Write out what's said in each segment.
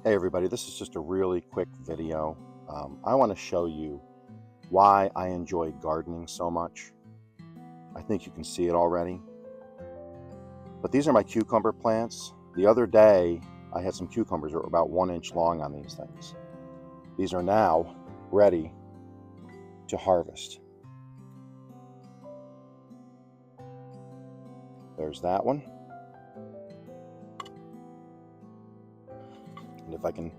Hey everybody, this is just a really quick video. I want to show you why I enjoy gardening so much. I think you can see it already. But these are my cucumber plants. The other day I had some cucumbers that were about 1 inch long on these things. These are now ready to harvest. There's that one. And if I can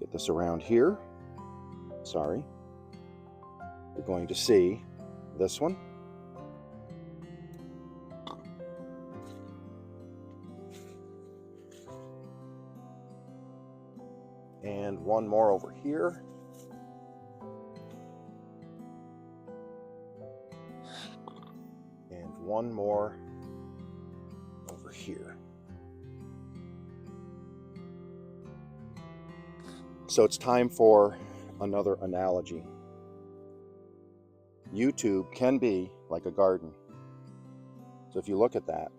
get this around here, sorry, you're going to see this one. And one more over here. And one more over here. So it's time for another analogy. YouTube can be like a garden. So if you look at that,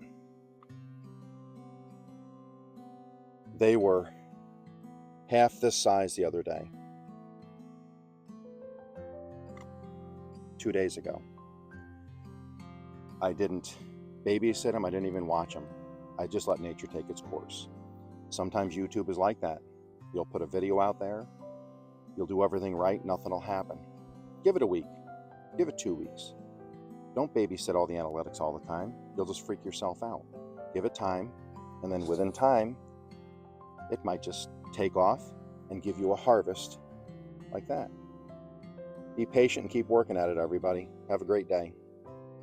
they were half this size the other day, 2 days ago. I didn't babysit them, I didn't even watch them. I just let nature take its course. Sometimes YouTube is like that. You'll put a video out there, you'll do everything right, nothing will happen. Give it a week, give it 2 weeks. Don't babysit all the analytics all the time. You'll just freak yourself out. Give it time, and then within time, it might just take off and give you a harvest like that. Be patient and keep working at it, everybody. Have a great day.